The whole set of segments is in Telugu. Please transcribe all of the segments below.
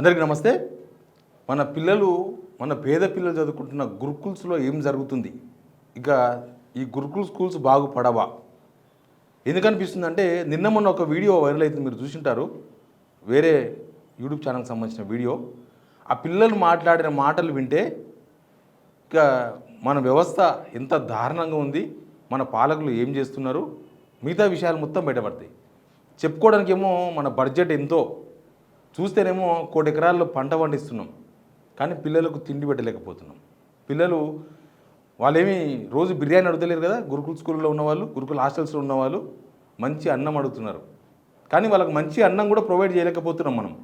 అందరికీ నమస్తే. మన పేద పిల్లలు చదువుకుంటున్న గురుకుల్స్లో ఏం జరుగుతుంది, ఇక ఈ గురుకుల్ స్కూల్స్ బాగుపడవా? ఎందుకనిపిస్తుందంటే నిన్న మొన్న ఒక వీడియో వైరల్ అవుతుంది, మీరు చూసింటారు, వేరే యూట్యూబ్ ఛానల్కి సంబంధించిన వీడియో. ఆ పిల్లలు మాట్లాడిన మాటలు వింటే ఇక మన వ్యవస్థ ఎంత దారుణంగా ఉంది, మన పాలకులు ఏం చేస్తున్నారు, మిగతా విషయాలు మొత్తం బయటపడతాయి. చెప్పుకోవడానికేమో మన బడ్జెట్ ఎంతో, చూస్తేనేమో 1 కోటి ఎకరాల్లో పంట పండిస్తున్నాం, కానీ పిల్లలకు తిండి పెట్టలేకపోతున్నాం. పిల్లలు వాళ్ళేమి రోజు బిర్యానీ అడుగుతలేరు కదా. గురుకుల్ స్కూల్లో ఉన్నవాళ్ళు, గురుకుల్ హాస్టల్స్లో ఉన్నవాళ్ళు మంచి అన్నం అడుగుతున్నారు, కానీ వాళ్ళకి మంచి అన్నం కూడా ప్రొవైడ్ చేయలేకపోతున్నాం. మనం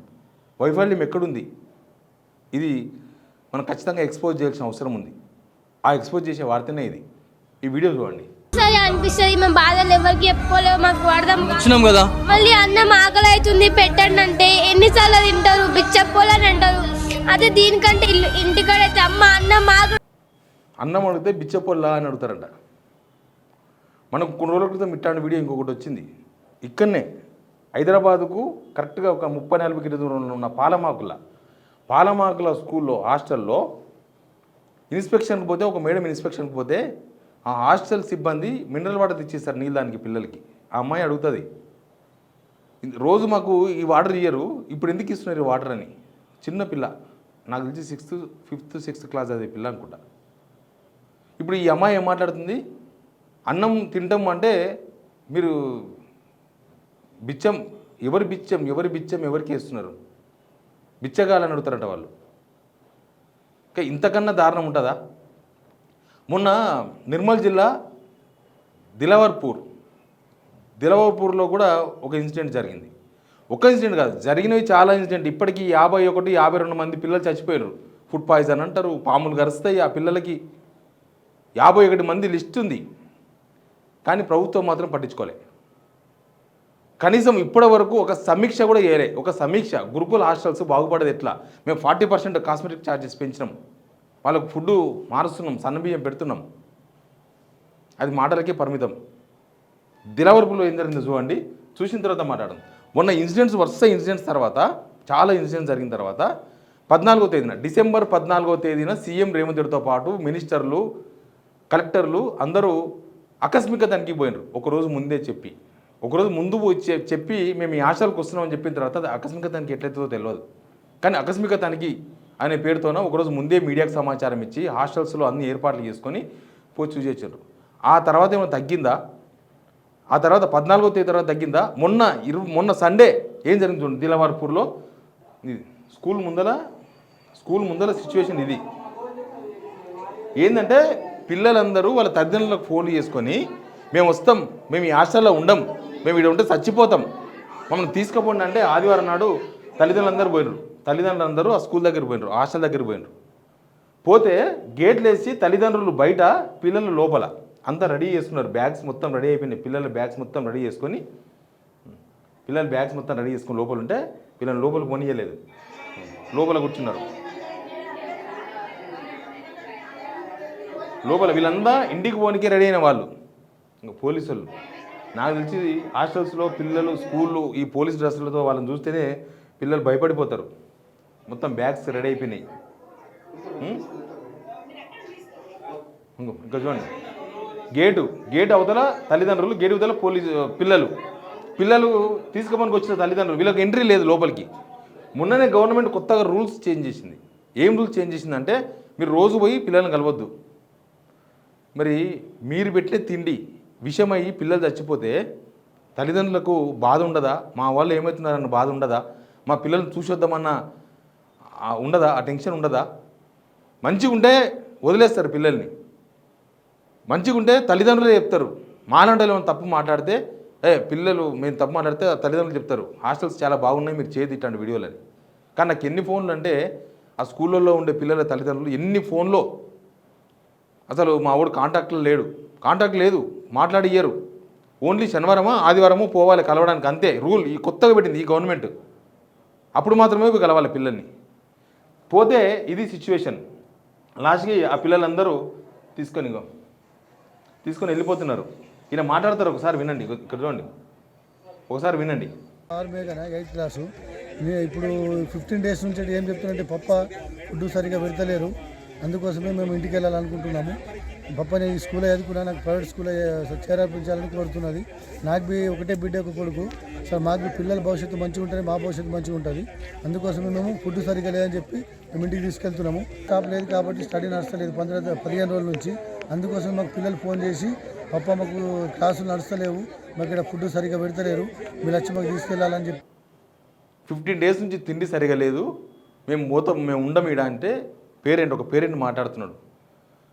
వైఫల్యం ఎక్కడుంది? ఇది మనం ఖచ్చితంగా ఎక్స్పోజ్ చేయాల్సిన అవసరం ఉంది. ఆ ఎక్స్పోజ్ చేసే వార్తనే ఇది. ఈ వీడియో చూడండి. అనిపిస్తుంది, మేము బాధలు ఎవరికి చెప్పుకోలేము, మాకు అర్థం వచ్చినాం కదా. మళ్ళీ అన్నం ఆకలి అవుతుంది పెట్టండి అంటే ఎన్నిసార్లు తింటారు, బిచ్చపోలని అంటారు. అదే దీనికంటే ఇంటికాడైతే అమ్మ అన్నం అడిగితే బిచ్చపోల్లా అని అడుగుతారంట. మనకు కొన్ని రోజుల క్రితం ఇట్లాంటి వీడియో ఇంకొకటి వచ్చింది. ఇక్కడనే హైదరాబాదుకు కరెక్ట్గా ఒక 30-40 కిలో దూరంలో ఉన్న పాలమాకుల స్కూల్లో హాస్టల్లో ఇన్స్పెక్షన్కి పోతే, ఒక మేడం ఇన్స్పెక్షన్కి పోతే ఆ హాస్టల్ సిబ్బంది మినరల్ వాటర్ తెచ్చేస్తారు నీళ్ళడానికి పిల్లలకి. ఆ అమ్మాయి అడుగుతుంది, రోజు మాకు ఈ వాటర్ ఇయ్యరు, ఇప్పుడు ఎందుకు ఇస్తున్నారు ఈ వాటర్ అని. చిన్న పిల్ల, నాకు తెలిసి 5th 6th క్లాస్ అదే పిల్ల అనుకుంటా. ఇప్పుడు ఈ అమ్మాయి ఏం మాట్లాడుతుంది, అన్నం తింటాం అంటే మీరు ఎవరి బిచ్చం ఎవరికి వేస్తున్నారు, బిచ్చగాలని అడుగుతారంట వాళ్ళు. ఇంకా ఇంతకన్నా దారుణం ఉంటుందా? మొన్న నిర్మల్ జిల్లా దిలవర్పూర్లో కూడా ఒక ఇన్సిడెంట్ జరిగింది. ఒక ఇన్సిడెంట్ కాదు, జరిగినవి చాలా ఇన్సిడెంట్. ఇప్పటికీ 51-52 మంది పిల్లలు చచ్చిపోయారు. ఫుడ్ పాయిజన్ అంటారు, పాములు కరుస్తాయి. ఆ పిల్లలకి 51 మంది లిస్ట్ ఉంది, కానీ ప్రభుత్వం మాత్రం పట్టించుకోలే. కనీసం ఇప్పటి వరకు ఒక సమీక్ష కూడా చేయలే. ఒక సమీక్ష, గురుకుల హాస్టల్స్ బాగుపడేది ఎట్లా, మేము 40% కాస్మెటిక్ ఛార్జెస్ పెంచినాం, వాళ్ళకు ఫుడ్ మారుస్తున్నాం, సన్నబియ్యం పెడుతున్నాం, అది మాటలకే పరిమితం. దిలవర్పులో ఏం జరిగిందో చూడండి, చూసిన తర్వాత మాట్లాడడం. మొన్న వరుస ఇన్సిడెంట్స్ తర్వాత, చాలా ఇన్సిడెంట్స్ జరిగిన తర్వాత 14వ తేదీన, డిసెంబర్ 14వ తేదీన సీఎం రేవంత్ రెడ్డితో పాటు మినిస్టర్లు, కలెక్టర్లు అందరూ ఆకస్మిక తనిఖీ పోయినారు. ఒకరోజు ముందే ఒకరోజు ముందు చెప్పి మేము ఈ హాస్టల్కి వస్తున్నామని చెప్పిన తర్వాత అది ఆకస్మిక తనిఖీ ఎట్లయితుందో తెలియదు, కానీ ఆకస్మిక తనిఖీ అనే పేరుతోన ఒకరోజు ముందే మీడియాకు సమాచారం ఇచ్చి హాస్టల్స్లో అన్ని ఏర్పాట్లు చేసుకొని పోయి చూసేసారు. ఆ తర్వాత ఏమైనా తగ్గిందా? ఆ తర్వాత 14వ తేదీ తర్వాత తగ్గిందా? మొన్న సండే ఏం జరిగింది చూడండి. దిలవర్పూర్లో స్కూల్ ముందల సిచ్యువేషన్ ఇది. ఏంటంటే పిల్లలందరూ వాళ్ళ తల్లిదండ్రులకు ఫోన్లు చేసుకొని, మేము వస్తాం, మేము ఈ హాస్టల్లో ఉండం, మేము ఇక్కడ ఉంటే చచ్చిపోతాం, మమ్మల్ని తీసుకుపోండి అంటే ఆదివారం నాడు తల్లిదండ్రులందరూ ఆ స్కూల్ దగ్గర పోయినారు, హాస్టల్ దగ్గర పోయినారు. పోతే గేట్లు వేసి తల్లిదండ్రులు బయట, పిల్లలు లోపల అంతా రెడీ చేస్తున్నారు. బ్యాగ్స్ మొత్తం రెడీ అయిపోయినాయి. పిల్లల బ్యాగ్స్ మొత్తం రెడీ చేసుకొని లోపల ఉంటే పిల్లలు లోపల పోనీయలేదు, లోపల కూర్చున్నారు. లోపల వీళ్ళంతా ఇంటికి పోనీకే రెడీ అయిన వాళ్ళు. ఇంకా పోలీసులు, నాకు తెలిసి హాస్టల్స్లో పిల్లలు స్కూళ్ళు ఈ పోలీస్ డ్రెస్సులతో వాళ్ళని చూస్తేనే పిల్లలు భయపడిపోతారు. మొత్తం బ్యాగ్స్ రెడీ అయిపోయినాయి. ఇంకా చూడండి, గేటు అవతల తల్లిదండ్రులు, గేటు అవతల పిల్లలు తీసుకుపోనికి వచ్చిన తల్లిదండ్రులు, వీళ్ళకి ఎంట్రీ లేదు లోపలికి. మొన్ననే గవర్నమెంట్ కొత్తగా రూల్స్ చేంజ్ చేసింది. ఏం రూల్స్ చేంజ్ చేసిందంటే, మీరు రోజు పోయి పిల్లల్ని కలవద్దు. మరి మీరు పెట్టే తిండి విషమయ్యి పిల్లలు చచ్చిపోతే తల్లిదండ్రులకు బాధ ఉండదా? మా వాళ్ళు ఏమవుతున్నారన్న బాధ ఉండదా? మా పిల్లల్ని చూసొద్దామన్నా ఉండదా? ఆ టెన్షన్ ఉండదా? మంచిగా ఉంటే వదిలేస్తారు పిల్లల్ని, మంచిగా ఉంటే తల్లిదండ్రులే చెప్తారు. మాలాంటి ఏమైనా తప్పు మాట్లాడితే, పిల్లలు మేము తప్పు మాట్లాడితే తల్లిదండ్రులు చెప్తారు, హాస్టల్స్ చాలా బాగున్నాయి, మీరు చేయదు ఇట్లాంటి వీడియోలని. కానీ నాకు ఎన్ని ఫోన్లు అంటే, ఆ స్కూళ్ళల్లో ఉండే పిల్లల తల్లిదండ్రులు ఎన్ని ఫోన్లో, అసలు మా వాడు కాంటాక్ట్ లేదు, మాట్లాడియ్యరు. ఓన్లీ శనివారమో ఆదివారమో పోవాలి కలవడానికి, అంతే రూల్. ఈ కొత్తగా పెట్టింది ఈ గవర్నమెంట్. అప్పుడు మాత్రమే కలవాలి పిల్లల్ని. పోతే ఇది సిచ్యువేషన్. లాస్ట్కి ఆ పిల్లలందరూ తీసుకొని వెళ్ళిపోతున్నారు. ఈయన మాట్లాడతారు, ఒకసారి వినండి. ఇక్కడ చూడండి, ఒకసారి వినండి. 8th క్లాసు ఇప్పుడు 15 డేస్ నుంచి ఏం చెప్తున్నారంటే పప్ప ఫుడ్ సరిగా పెడతలేరు, అందుకోసమే మేము ఇంటికి వెళ్ళాలనుకుంటున్నాము. పప్ప నేను ఈ స్కూల్లో చదువుకున్నా, నాకు ప్రైవేట్ స్కూల్లో చేర్పించాలని కోరుతున్నది. నాకు ఒకటే బిడ్డ ఒక కొడుకు సార్, మాకు పిల్లల భవిష్యత్తు మంచిగా ఉంటుంది, మా భవిష్యత్తు మంచిగా ఉంటుంది. అందుకోసమే మేము ఫుడ్ సరిగా లేదని చెప్పి మేము ఇంటికి తీసుకెళ్తున్నాము. స్టాప్ లేదు కాబట్టి స్టడీ నడుస్తలేదు 15 రోజుల నుంచి. అందుకోసం మాకు పిల్లలు ఫోన్ చేసి పప్ప మాకు క్లాసులు నడుస్తలేవు, మాకు ఇక్కడ ఫుడ్ సరిగా పెడతలేరు, మీరు వచ్చి మాకు తీసుకెళ్ళాలని చెప్పి 15 డేస్ నుంచి తిండి సరిగా లేదు, మేము ఉండం ఈడ అంటే ఒక పేరెంట్ మాట్లాడుతున్నాడు.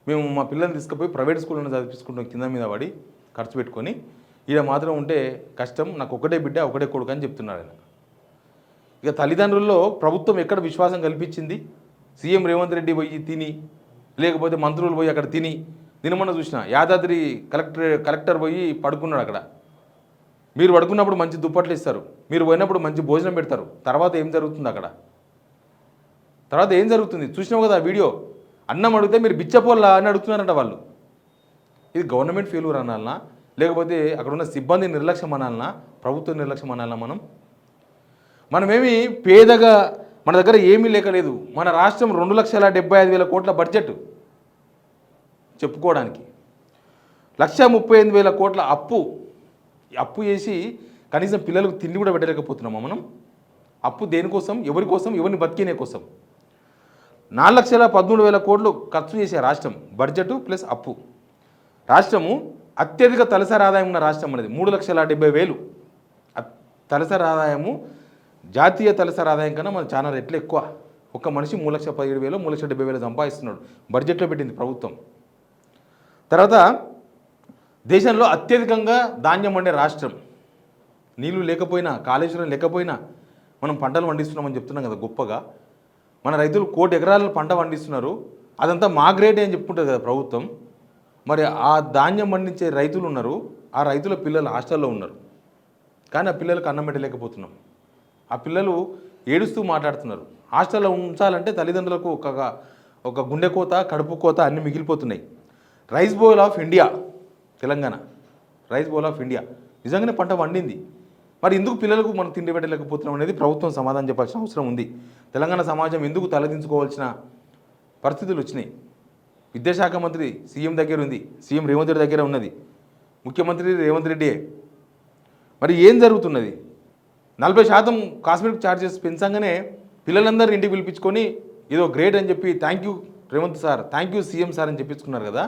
మేము మా పిల్లల్ని తీసుకుపోయి ప్రైవేట్ స్కూల్లో చదివించుకుంటాం, కింద మీద పడి ఖర్చు పెట్టుకొని, ఈడ మాత్రం ఉంటే కష్టం, నాకు ఒకటే బిడ్డ ఒకటే కొడుకు అని చెప్తున్నాడు ఆయన. ఇక తల్లిదండ్రుల్లో ప్రభుత్వం ఎక్కడ విశ్వాసం కల్పించింది? సీఎం రేవంత్ రెడ్డి పోయి తిని, లేకపోతే మంత్రులు పోయి అక్కడ తిని, నిన్న చూసిన యాదాద్రి కలెక్టర్ పోయి పడుకున్నాడు అక్కడ. మీరు పడుకున్నప్పుడు మంచి దుప్పట్లు ఇస్తారు, మీరు పోయినప్పుడు మంచి భోజనం పెడతారు, తర్వాత ఏం జరుగుతుంది అక్కడ? తర్వాత ఏం జరుగుతుంది చూసినావు కదా వీడియో. అన్నం అడిగితే మీరు బిచ్చపోల్లా అని అడుగుతున్నారంట వాళ్ళు. ఇది గవర్నమెంట్ ఫెయిల్యూర్ అనాలనా, లేకపోతే అక్కడ ఉన్న సిబ్బంది నిర్లక్ష్యం అనాలనా, ప్రభుత్వ నిర్లక్ష్యం అనాలనా? మనమేమి పేదగా మన దగ్గర ఏమీ లేకలేదు. మన రాష్ట్రం 2,75,000 కోట్ల బడ్జెట్ చెప్పుకోవడానికి, 1,38,000 కోట్ల అప్పు చేసి కనీసం పిల్లలకు తిండి కూడా పెట్టలేకపోతున్నామా మనం? అప్పు దేనికోసం, ఎవరి కోసం, ఎవరిని బతికినే కోసం. 4,13,000 కోట్లు ఖర్చు చేసే రాష్ట్రం, బడ్జెట్ ప్లస్ అప్పు. రాష్ట్రము అత్యధిక తలసరి ఆదాయం ఉన్న రాష్ట్రం అనేది 3,70,000. తలసరి ఆదాయము జాతీయ తలసరి ఆదాయం కన్నా మన చాలా రెట్లు ఎక్కువ. ఒక మనిషి 3,17,000 3,70,000 సంపాదిస్తున్నాడు, బడ్జెట్లో పెట్టింది ప్రభుత్వం. తర్వాత దేశంలో అత్యధికంగా ధాన్యం వండే రాష్ట్రం. నీళ్లు లేకపోయినా, కాళేశ్వరం లేకపోయినా మనం పంటలు పండిస్తున్నామని చెప్తున్నాం కదా గొప్పగా. మన రైతులు 1,00,00,000 ఎకరాల పంట పండిస్తున్నారు, అదంతా మా గ్రేడ్ అని చెప్పుకుంటుంది కదా ప్రభుత్వం. మరి ఆ ధాన్యం పండించే రైతులు ఉన్నారు, ఆ రైతుల పిల్లలు హాస్టల్లో ఉన్నారు, కానీ ఆ పిల్లలకు అన్నం పెట్టలేకపోతున్నాం. ఆ పిల్లలు ఏడుస్తూ మాట్లాడుతున్నారు. హాస్టల్లో ఉంచాలంటే తల్లిదండ్రులకు ఒక గుండె కోత, కడుపు కోత అన్నీ మిగిలిపోతున్నాయి. Rice bowl of India Telangana, rice bowl of India. నిజంగానే పంట పండింది, మరి ఎందుకు పిల్లలకు మనం తిండి పెట్టలేకపోతున్నాం అనేది ప్రభుత్వం సమాధానం చెప్పాల్సిన అవసరం ఉంది. తెలంగాణ సమాజం ఎందుకు తలదించుకోవాల్సిన పరిస్థితులు వచ్చినాయి? విద్యాశాఖ మంత్రి సీఎం దగ్గర ఉంది, సీఎం రేవంత్ రెడ్డి దగ్గర ఉన్నది, ముఖ్యమంత్రి రేవంత్ రెడ్డియే. మరి ఏం జరుగుతున్నది? 40% కాస్మెటిక్ ఛార్జెస్ పెంచగానే పిల్లలందరూ ఇంటికి పిలిపించుకొని ఏదో గ్రేట్ అని చెప్పి thank you Revanth sir, thank you CM sir అని చెప్పించుకున్నారు కదా.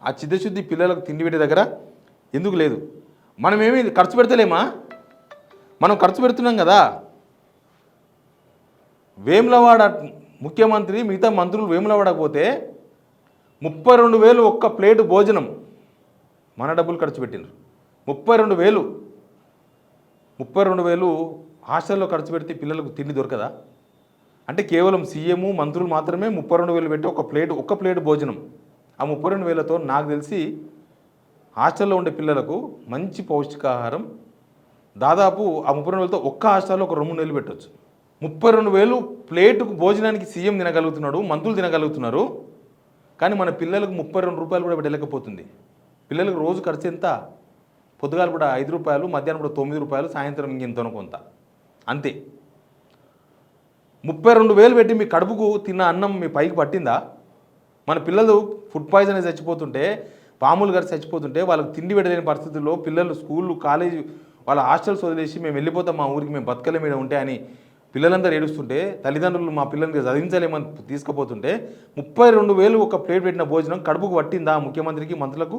ఆ చిత్తశుద్ధి పిల్లలకు తిండి పెట్టే దగ్గర ఎందుకు లేదు? మనమేమి ఖర్చు పెడతలేమా? మనం ఖర్చు పెడుతున్నాం కదా. వేములవాడ ముఖ్యమంత్రి మిగతా మంత్రులు వేములవాడకు పోతే 32,000 ఒక్క ప్లేటు భోజనం మన డబ్బులు ఖర్చు పెట్టినారు. 32,000 హాస్టల్లో ఖర్చు పెడితే పిల్లలకు తిండి దొరకదా? అంటే కేవలం సీఎం మంత్రులు మాత్రమే 32,000 పెట్టి ఒక్క ప్లేటు భోజనం. ఆ 32,000తో నాకు తెలిసి హాస్టల్లో ఉండే పిల్లలకు మంచి పౌష్టికాహారం దాదాపు ఆ 32,000తో ఒక్క హాస్టల్లో ఒక 2-3 నెలలు పెట్టవచ్చు. 32,000 ప్లేటుకు భోజనానికి సీఎం తినగలుగుతున్నాడు, మంత్రులు తినగలుగుతున్నారు, కానీ మన పిల్లలకు 32 రూపాయలు కూడా పెట్టలేకపోతుంది. పిల్లలకు రోజు ఖర్చు ఎంత? పొద్దుగాల కూడా 5 రూపాయలు, మధ్యాహ్నం కూడా 9 రూపాయలు, సాయంత్రం ఇంకెంతనో కొంత, అంతే. 32,000 పెట్టి మీ కడుపుకు తిన్న అన్నం మీ పైకి పట్టిందా? మన పిల్లలు ఫుడ్ పాయిజన్ చచ్చిపోతుంటే, పాములు గారు చచ్చిపోతుంటే, వాళ్ళకి తిండి పెట్టలేని పరిస్థితుల్లో పిల్లలు స్కూళ్ళు, కాలేజీ, వాళ్ళ హాస్టల్స్ వదిలేసి మేము వెళ్ళిపోతాం, మా ఊరికి మేము బతకలే మీద ఉంటే అని పిల్లలందరూ ఏడుస్తుంటే, తల్లిదండ్రులు మా పిల్లల్ని చదివించలేమని తీసుకుపోతుంటే 32,000 ఒక ప్లేట్ పెట్టిన భోజనం కడుపుకు పట్టిందా ముఖ్యమంత్రికి, మంత్రులకు?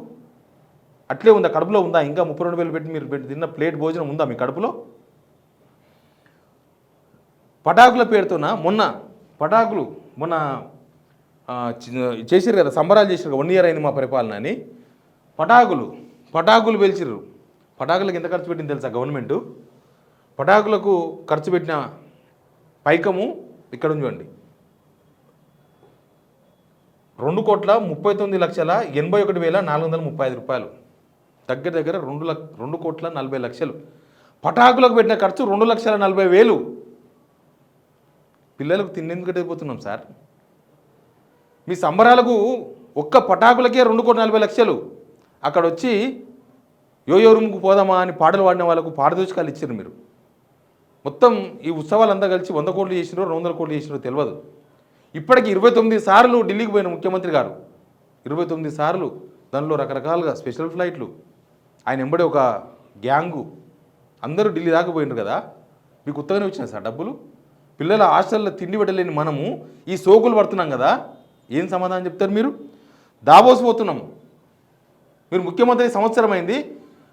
అట్లే ఉందా? కడుపులో ఉందా? ఇంకా 32,000 పెట్టి మీరు తిన్న ప్లేట్ భోజనం ఉందా మీ కడుపులో? పటాకుల పేరుతోన మొన్న చేసారు కదా, సంబరాలు చేసారు, 1 year అయింది మా పరిపాలన అని. పటాకులు పేల్చిర్రు. పటాకులకు ఎంత ఖర్చు పెట్టింది తెలుసా గవర్నమెంటు? పటాకులకు ఖర్చు పెట్టిన పైకము ఇక్కడ చూడండి, 2,39,81,435 రూపాయలు, దగ్గర 2,40,40,00,000. పటాకులకు పెట్టిన ఖర్చు 2,40,40,000. పిల్లలకు తినేందుకు అయిపోతున్నాం సార్. మీ సంబరాలకు ఒక్క పటాకులకే 2,40,00,000. అక్కడ వచ్చి యోయో రూమ్కు పోదామా అని పాటలు పాడిన వాళ్ళకు పారదోషకాలు ఇచ్చారు మీరు. మొత్తం ఈ ఉత్సవాలంతా కలిసి 100 కోట్లు చేసినారో 200 కోట్లు చేసినారో తెలియదు. ఇప్పటికి 29 సార్లు ఢిల్లీకి పోయిన ముఖ్యమంత్రి గారు, 29 సార్లు. దానిలో రకరకాలుగా స్పెషల్ ఫ్లైట్లు, ఆయన వెంబడి ఒక గ్యాంగు, అందరూ ఢిల్లీ దాకా పోయినారు కదా. మీకు ఉత్తగానే వచ్చినాయి సార్ డబ్బులు? పిల్లల హాస్టల్లో తిండి పెట్టలేని మనము ఈ సోకులు పడుతున్నాం కదా, ఏం సమాధానం చెప్తారు మీరు? దావోస్ పోతున్నాము. మీరు ముఖ్యమంత్రి సంవత్సరం అయింది,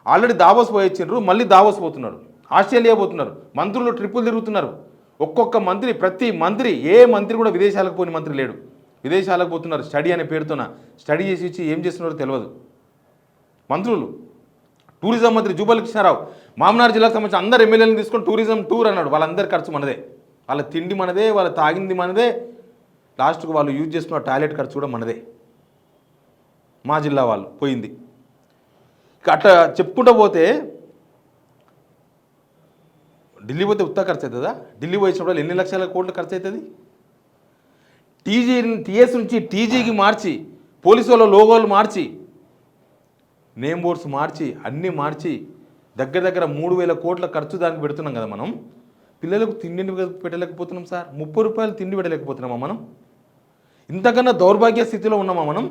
ఆల్రెడీ దావోస్ పోయి వచ్చిండ్రు, మళ్ళీ దావోస్ పోతున్నారు, ఆస్ట్రేలియా పోతున్నారు, మంత్రులు ట్రిప్పులు తిరుగుతున్నారు. ఒక్కొక్క మంత్రి, ప్రతి మంత్రి, ఏ మంత్రి కూడా విదేశాలకు పోని మంత్రి లేడు. విదేశాలకు పోతున్నారు స్టడీ అనే పేరుతోన. స్టడీ చేసి ఇచ్చి ఏం చేస్తున్నారో తెలియదు మంత్రులు. టూరిజం మంత్రి జూపల్లి కృష్ణారావు మామనార్ జిల్లాకు సంబంధించిన అందరు ఎమ్మెల్యేలను తీసుకొని టూరిజం టూర్ అన్నాడు. వాళ్ళందరి ఖర్చు మనదే, వాళ్ళ తిండి మనదే, వాళ్ళ తాగింది మనదే, లాస్ట్కు వాళ్ళు యూజ్ చేసుకున్న టాయిలెట్ ఖర్చు కూడా మనదే. మా జిల్లా వాళ్ళు పోయింది. ఇక అట్లా చెప్పుకుంటూ పోతే ఢిల్లీ పోతే ఉత్తా ఖర్చు అవుతుందా? ఢిల్లీ పోయినప్పుడు ఎన్ని లక్షల కోట్లు ఖర్చు అవుతుంది? టీఎస్ నుంచి టీజీకి మార్చి, పోలీసు వాళ్ళ లోగోలు మార్చి, నేమ్ బోర్డ్స్ మార్చి, అన్నీ మార్చి దగ్గర 3,000 కోట్ల ఖర్చు దానికి పెడుతున్నాం కదా మనం. పిల్లలకు తిండి పెట్టలేకపోతున్నాం సార్. 30 రూపాయలు తిండి పెట్టలేకపోతున్నామా మనం? ఇంతకన్నా దౌర్భాగ్య స్థితిలో ఉన్నామా మనం?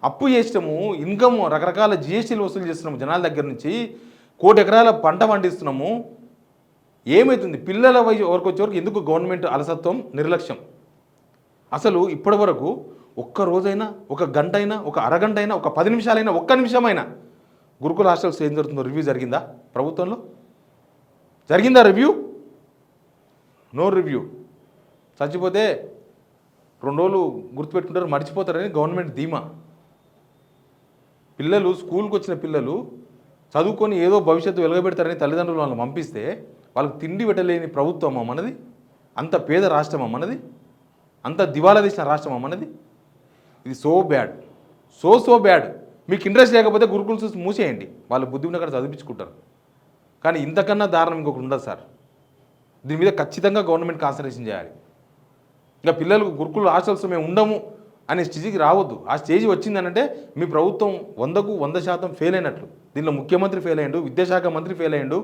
అప్పు చేసినాము, ఇన్కమ్ రకరకాల జిఎస్టీలు వసూలు చేస్తున్నాము జనాల దగ్గర నుంచి, 1 కోటి ఎకరాల పంట పండిస్తున్నాము. ఏమవుతుంది? పిల్లల వరకు వచ్చేవరకు ఎందుకు గవర్నమెంట్ అలసత్వం, నిర్లక్ష్యం? అసలు ఇప్పటి వరకు ఒక్క రోజైనా, ఒక గంట అయినా, ఒక అరగంట అయినా, ఒక 10 నిమిషాలైనా, ఒక్క నిమిషమైనా గురుకుల హాస్టల్స్ ఏం జరుగుతుందో రివ్యూ జరిగిందా ప్రభుత్వంలో? జరిగిందా రివ్యూ? No review. చచ్చిపోతే 2 రోజులు గుర్తుపెట్టుకుంటారు, మర్చిపోతారని గవర్నమెంట్ ధీమా. పిల్లలు స్కూల్కి వచ్చిన పిల్లలు చదువుకొని ఏదో భవిష్యత్తు వెలగబెడతారని తల్లిదండ్రులు వాళ్ళని పంపిస్తే వాళ్ళకి తిండి పెట్టలేని ప్రభుత్వమా మనది? అంత పేద రాష్ట్రమా మనది? అంత దివాలా తీసిన రాష్ట్రమా మనది? ఇది సో బ్యాడ్, సో బ్యాడ్. మీకు ఇంట్రెస్ట్ లేకపోతే గురుకుల్స్ మూసేయండి, వాళ్ళు బుద్ధి ఉన్న కాడ చదివించుకుంటారు. కానీ ఇంతకన్నా దారుణం ఇంకొకటి ఉండదు సార్. దీని మీద ఖచ్చితంగా గవర్నమెంట్ కాన్సన్ట్రేషన్ చేయాలి. ఇంకా పిల్లలు గురుకుల హాస్టల్స్ మేము ఉండము అనే స్టేజ్కి రావద్దు. ఆ స్టేజ్ వచ్చిందనంటే మీ ప్రభుత్వం 100కు 100% ఫెయిల్ అయినట్లు. దీనిలో ముఖ్యమంత్రి ఫెయిల్ అయ్యిండు, విద్యాశాఖ మంత్రి ఫెయిల్ అయ్యిండు,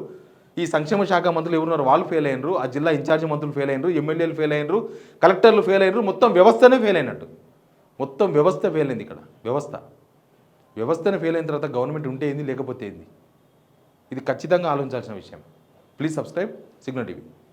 ఈ సంక్షేమ శాఖ మంత్రులు ఎవరున్నారు వాళ్ళు ఫెయిల్ అయ్యారు, ఆ జిల్లా ఇన్ఛార్జి మంత్రులు ఫెయిల్ అయ్యారు, ఎమ్మెల్యేలు ఫెయిల్ అయ్యారు, కలెక్టర్లు ఫెయిల్ అయ్యారు, మొత్తం వ్యవస్థనే ఫెయిల్ అయినట్టు. మొత్తం వ్యవస్థ ఫెయిల్ అయింది. ఇక్కడ వ్యవస్థనే ఫెయిల్ అయిన తర్వాత గవర్నమెంట్ ఉంటే ఏంది, లేకపోతే ఏంది? ఇది ఖచ్చితంగా ఆలోచించాల్సిన విషయం. Please subscribe signal TV.